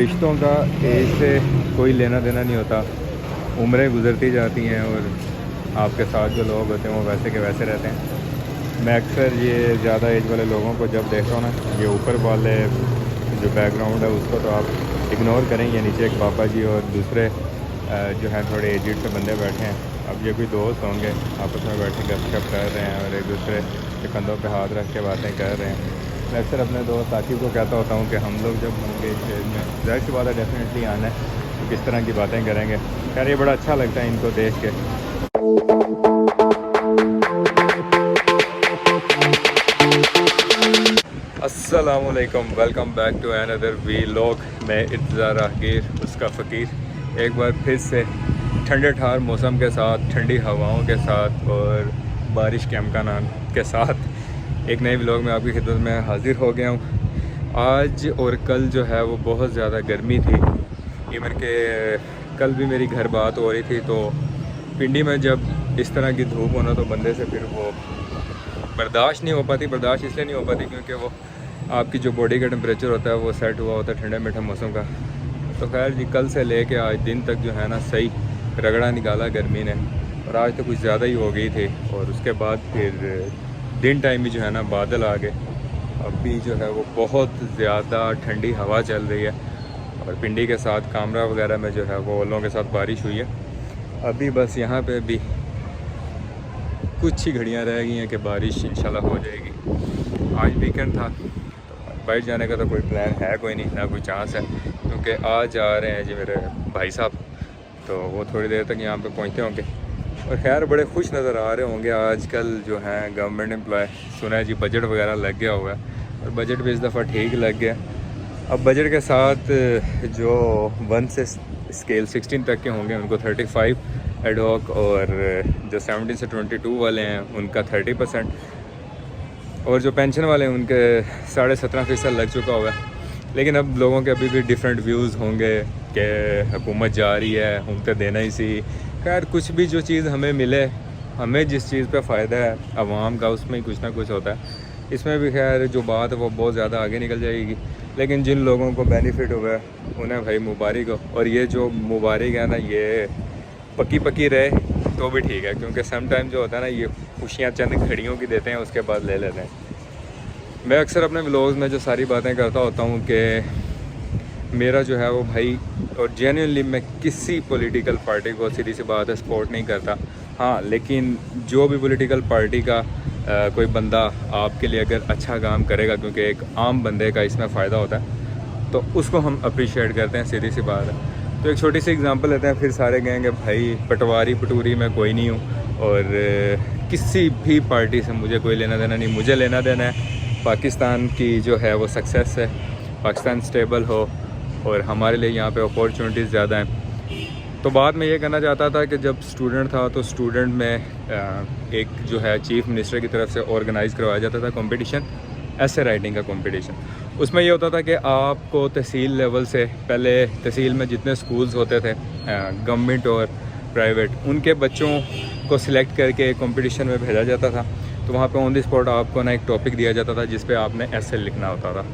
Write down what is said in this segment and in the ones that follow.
रिश्तों का एज से कोई लेना देना नहीं होता। उम्रें गुजरती जाती हैं और आपके साथ जो लोग होते हैं वो वैसे के वैसे रहते हैं। मैं अक्सर ये ज़्यादा एज वाले लोगों को जब देखता हूँ ना, ये ऊपर वाले जो बैकग्राउंड है उसको तो आप इग्नोर करें। ये नीचे एक पापा जी और दूसरे जो हैं थोड़े एजिड से बंदे बैठे हैं। अब ये कोई दोस्त होंगे, आपस में बैठ के गपशप कर रहे हैं और एक दूसरे के कंधों पे हाथ रख के बातें कर रहे हैं। मैं अक्सर अपने दोस्त आकिब को कहता होता हूँ कि हम लोग जब होंगे इस एज में, ज़ाहिर सी बात है डेफिनेटली आना है, तो किस तरह की बातें करेंगे। खैर ये बड़ा अच्छा लगता है इनको देख के। अस्सलामुअलैकुम, welcome back to another vlog. मैं इंतज़ार राहगीर, उसका फ़कीर, एक बार फिर से ठंडे ठार मौसम के साथ, ठंडी हवाओं के साथ और बारिश के अमकानात के साथ एक नए व्लॉग में आपकी खिदमत में हाज़िर हो गया हूँ। आज और कल जो है वो बहुत ज़्यादा गर्मी थी। इवन के कल भी मेरी घर बात हो रही थी, तो पिंडी में जब इस तरह की धूप होना तो बंदे से फिर वो बर्दाश्त नहीं हो पाती। बर्दाश्त इसलिए नहीं हो पाती क्योंकि वो आपकी जो बॉडी का टेम्परेचर होता है वो सेट हुआ होता है ठंडे मीठे मौसम का। तो खैर जी, कल से लेके आज दिन तक जो है ना सही रगड़ा निकाला गर्मी ने, और आज तो कुछ ज़्यादा ही हो गई थी। और उसके बाद फिर दिन टाइम भी जो है ना बादल आ गए। अभी जो है वो बहुत ज़्यादा ठंडी हवा चल रही है और पिंडी के साथ कामरा वगैरह में जो है वो ओलों के साथ बारिश हुई है। अभी बस यहाँ पे भी कुछ ही घड़ियाँ रह गई हैं कि बारिश इंशाल्लाह हो जाएगी। आज वीकेंड था, बाइट जाने का तो कोई प्लान है कोई नहीं, ना कोई चांस है, क्योंकि आज आ रहे हैं जी मेरे भाई साहब, तो वो थोड़ी देर तक यहाँ पे पहुँचते होंगे। और खैर बड़े खुश नज़र आ रहे होंगे। आजकल जो हैं गवर्नमेंट एम्प्लॉय, सुना है जी बजट वगैरह लग गया हुआ है, और बजट भी इस दफ़ा ठीक लग गया। अब बजट के साथ जो 1 से स्केल 16 तक के होंगे उनको 35 एडहॉक, और जो 17 से 22 वाले हैं उनका 30%, और जो पेंशन वाले हैं उनके 17.5% लग चुका हुआ है। लेकिन अब लोगों के अभी भी डिफरेंट व्यूज़ होंगे कि हुकूमत जा रही है, हम तो देना ही सी। खैर कुछ भी जो चीज़ हमें मिले, हमें जिस चीज़ पे फ़ायदा है आवाम का, उसमें ही कुछ ना कुछ होता है। इसमें भी खैर जो बात है वो बहुत ज़्यादा आगे निकल जाएगी, लेकिन जिन लोगों को बेनिफिट हुआ है उन्हें भाई मुबारक हो। और ये जो मुबारक है ना, ये पक्की रहे तो भी ठीक है, क्योंकि सम टाइम जो होता है ना ये खुशियाँ चंद घड़ियों की देते हैं, उसके बाद ले लेते हैं। मैं अक्सर अपने व्लॉग्स में जो सारी बातें करता होता हूँ कि मेरा जो है वो भाई, और जेन्युइनली मैं किसी पॉलिटिकल पार्टी को, सीधी सी बात है, सपोर्ट नहीं करता। हाँ, लेकिन जो भी पॉलिटिकल पार्टी का कोई बंदा आपके लिए अगर अच्छा काम करेगा, क्योंकि एक आम बंदे का इसमें फ़ायदा होता है, तो उसको हम अप्रिशिएट करते हैं, सीधी सी बात है। तो एक छोटी सी एग्जांपल लेते हैं, फिर सारे कहेंगे भाई पटवारी पटूरी में कोई नहीं हूँ, और किसी भी पार्टी से मुझे कोई लेना देना नहीं। मुझे लेना देना है पाकिस्तान की जो है वो सक्सेस है, पाकिस्तान स्टेबल हो, और हमारे लिए यहाँ पे अपॉर्चुनिटीज़ ज़्यादा हैं। तो बात मैं ये करना चाहता था कि जब स्टूडेंट था तो स्टूडेंट में एक जो है चीफ़ मिनिस्टर की तरफ से ऑर्गेनाइज़ करवाया जाता था कंपटीशन, ऐसे राइटिंग का कंपटीशन। उसमें ये होता था कि आपको तहसील लेवल से, पहले तहसील में जितने स्कूल्स होते थे गवर्नमेंट और प्राइवेट, उनके बच्चों को सिलेक्ट करके कंपटीशन में भेजा जाता था। तो वहाँ पे ऑन द स्पॉट आपको ना एक टॉपिक दिया जाता था जिस पे आपने ऐसे लिखना होता था।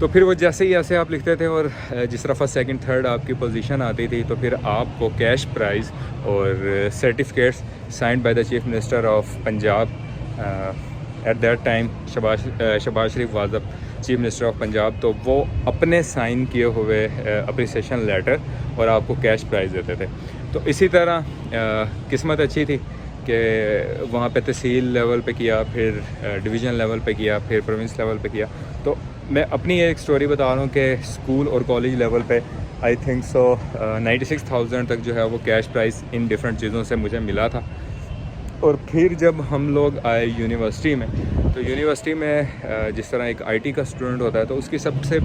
तो फिर वो जैसे ही ऐसे आप लिखते थे और जिस तरह फर्स्ट सेकंड थर्ड आपकी पोजीशन आती थी, तो फिर आपको कैश प्राइज़ और certificates signed by the chief minister of Punjab at that time Shahbaz Sharif was the chief minister of Punjab, तो वो अपने साइन किए हुए अप्रिसिएशन लेटर और आपको कैश प्राइज़ देते थे। तो इसी तरह किस्मत अच्छी थी कि वहाँ पे तहसील लेवल पे किया, फिर डिवीज़न लेवल पे किया, फिर प्रोविंस लेवल पे किया। तो मैं अपनी एक स्टोरी बता रहा हूँ कि स्कूल और कॉलेज लेवल पे आई थिंक सो 96,000 तक जो है वो कैश प्राइस इन डिफरेंट चीज़ों से मुझे मिला था। और फिर जब हम लोग आए यूनिवर्सिटी में, तो यूनिवर्सिटी में जिस तरह एक आईटी का स्टूडेंट होता है, तो उसकी सबसे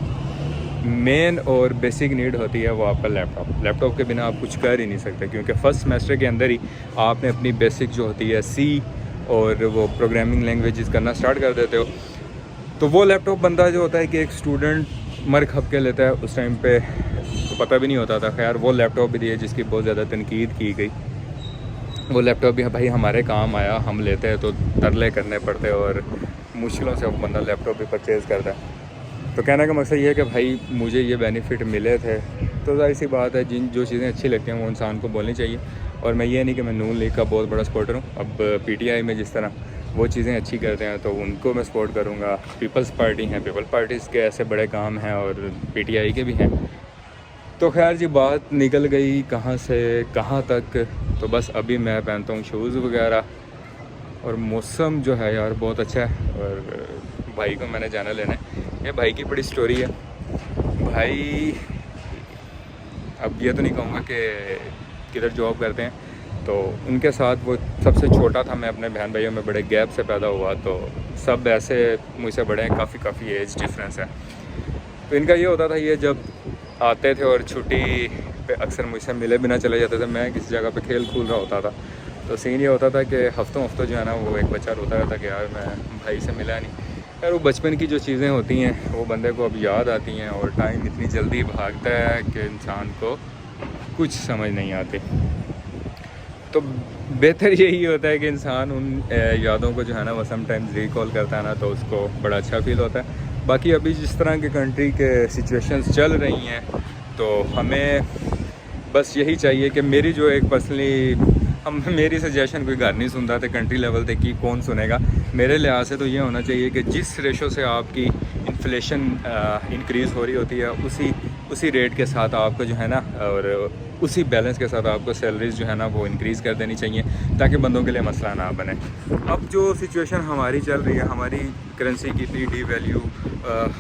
मेन और बेसिक नीड होती है वो आपका लैपटॉप के बिना आप कुछ कर ही नहीं सकते, क्योंकि फ़र्स्ट सेमेस्टर के अंदर ही आपने अपनी बेसिक जो होती है सी और वो प्रोग्रामिंग लैंग्वेजेस करना स्टार्ट कर देते हो। तो वो लैपटॉप बंदा जो होता है कि एक स्टूडेंट मर खप के लेता है, उस टाइम पे तो पता भी नहीं होता था। खैर वो लैपटॉप भी दिए जिसकी बहुत ज़्यादा तनकीद की गई। वो लैपटॉप भी भाई हमारे काम आया, हम लेते हैं तो तरले करने पड़ते और मुश्किलों से वो बंदा लैपटॉप भी परचेज़ करता है। तो कहने का मकसद ये है कि भाई मुझे ये बेनिफिट मिले थे, तो जाहिर सी बात है जो चीज़ें अच्छी लगती हैं वो इंसान को बोलनी चाहिए। और मैं ये नहीं कि मैं नून लीग का बहुत बड़ा सपोर्टर हूँ, अब PTI में जिस तरह वो चीज़ें अच्छी करते हैं तो उनको मैं सपोर्ट करूँगा। पीपल्स पार्टी हैं, पीपल पार्टीज़ के ऐसे बड़े काम हैं और PTI के भी हैं। तो खैर जी, बात निकल गई कहाँ से कहाँ तक। तो बस अभी मैं पहनता हूँ शूज़ वगैरह, और मौसम जो है यार बहुत अच्छा है। और भाई को मैंने जाना लेना है। ये भाई की बड़ी स्टोरी है। भाई अब ये तो नहीं कहूँगा कि किधर जॉब करते हैं, तो उनके साथ वो सबसे छोटा था। मैं अपने बहन भाइयों में बड़े गैप से पैदा हुआ, तो सब ऐसे मुझसे बड़े हैं, काफ़ी एज डिफरेंस है। तो इनका ये होता था, ये जब आते थे और छुट्टी पे अक्सर मुझसे मिले बिना चले जाते थे। मैं किसी जगह पे खेल कूद रहा होता था, तो सीन ये होता था कि हफ्तों जो है ना वो एक बच्चा रोता रहता कि यार मैं भाई से मिला नहीं। यार वो बचपन की जो चीज़ें होती हैं वो बंदे को अब याद आती हैं, और टाइम इतनी जल्दी भागता है कि इंसान को कुछ समझ नहीं आती। तो बेहतर यही होता है कि इंसान उन यादों को जो है ना वो समटाइम्स रिकॉल करता है ना, तो उसको बड़ा अच्छा फील होता है। बाकी अभी जिस तरह के कंट्री के सिचुएशंस चल रही हैं, तो हमें बस यही चाहिए कि मेरी जो एक पर्सनली मेरी सजेशन कोई घर नहीं सुनता थे कंट्री लेवल पे कि कौन सुनेगा। मेरे लिहाज से तो ये होना चाहिए कि जिस रेशो से आपकी इन्फ्लेशन इंक्रीज़ हो रही होती है उसी रेट के साथ आपको जो है ना, और उसी बैलेंस के साथ आपको सैलरीज जो है ना वो इंक्रीज़ कर देनी चाहिए, ताकि बंदों के लिए मसला ना बने। अब जो सिचुएशन हमारी चल रही है, हमारी करेंसी की इतनी डीवैल्यू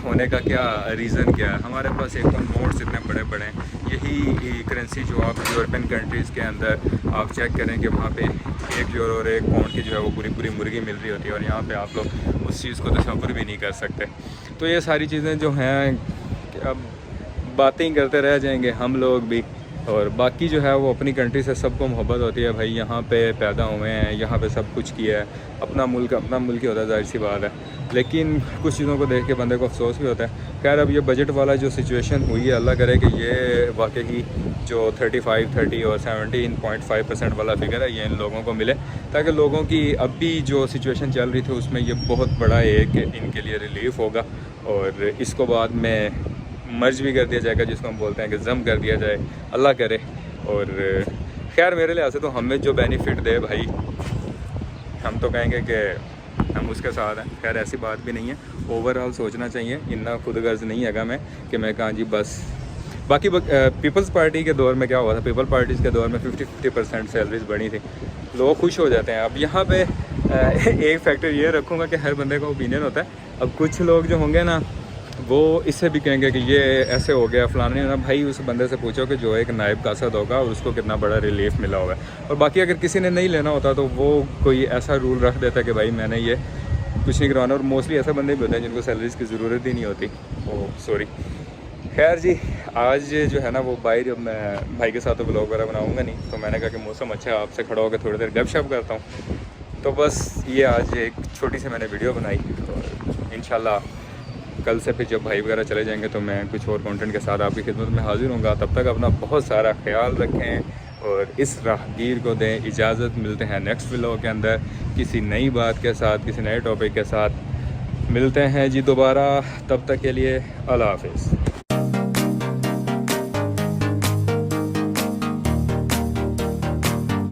होने का क्या रीज़न क्या है? हमारे पास एक तो नोट्स इतने बड़े बड़े हैं। यही करेंसी जो आप यूरोपियन कंट्रीज़ के अंदर आप चेक करें कि वहाँ पे 1 यूरो और 1 पाउंड की जो है वो पूरी मुर्गी मिल रही होती है, और यहाँ पे आप लोग उस चीज़ को तसव्वुर भी नहीं कर सकते। तो ये सारी चीज़ें जो हैं अब बातें ही करते रह जाएंगे हम लोग भी, और बाकी जो है वो अपनी कंट्री से सबको मोहब्बत होती है। भाई यहाँ पे पैदा हुए हैं, यहाँ पे सब कुछ किया है, अपना मुल्क ही होता है, जाहिर सी बात है। लेकिन कुछ चीज़ों को देख के बंदे को अफसोस भी होता है। खैर अब ये बजट वाला जो सिचुएशन हुई है, अल्लाह करे कि ये वाकई जो 35, 30 और 17.5% वाला फिगर है ये इन लोगों को मिले, ताकि लोगों की अभी जो सिचुएशन चल रही थी उसमें ये बहुत बड़ा एक इनके लिए रिलीफ़ होगा। और इसको बाद में मर्ज भी कर दिया जाएगा, जिसको हम बोलते हैं कि जम कर दिया जाए, अल्लाह करे। और खैर मेरे लिहाज से तो हमें जो बेनिफिट दे भाई, हम तो कहेंगे कि हम उसके साथ हैं। खैर ऐसी बात भी नहीं है, ओवरऑल सोचना चाहिए। इतना खुद गर्ज नहीं है मैं कि मैं कहाँ जी बस। बाकी पीपल्स पार्टी के दौर में क्या हुआ था, पीपल पार्टीज़ के दौर में 50% सैलरीज बढ़ी थी, लोग खुश हो जाते हैं। अब यहाँ पे एक फैक्टर ये रखूँगा कि हर बंदे का ओपिनियन होता है। अब कुछ लोग जो होंगे ना वो इससे भी कहेंगे कि ये ऐसे हो गया फलाने ना। भाई उस बंदे से पूछो कि जो एक नायब कासद होगा और उसको कितना बड़ा रिलीफ मिला होगा। और बाकी अगर किसी ने नहीं लेना होता तो वो कोई ऐसा रूल रख देता कि भाई मैंने ये कुछ नहीं करवाना। और मोस्टली ऐसे बंदे भी होते हैं जिनको सैलरीज की ज़रूरत ही नहीं होती। सॉरी। खैर जी, आज जो है ना वो बाहर मैं भाई के साथ तो ब्लॉग वगैरह बनाऊँगा नहीं, तो मैंने कहा कि मौसम अच्छा है, आपसे खड़ा होकर थोड़ी देर गपशप करता हूँ। तो बस ये आज एक छोटी सी मैंने वीडियो बनाई, और इंशाल्लाह कल से फिर जब भाई वगैरह चले जाएंगे तो मैं कुछ और कंटेंट के साथ आपकी खिदमत में हाजिर होऊंगा। तब तक अपना बहुत सारा ख्याल रखें और इस राहगीर को दें इजाज़त। मिलते हैं नेक्स्ट व्लॉग के अंदर किसी नई बात के साथ, किसी नए टॉपिक के साथ मिलते हैं जी दोबारा। तब तक के लिए अल्लाह हाफिज़।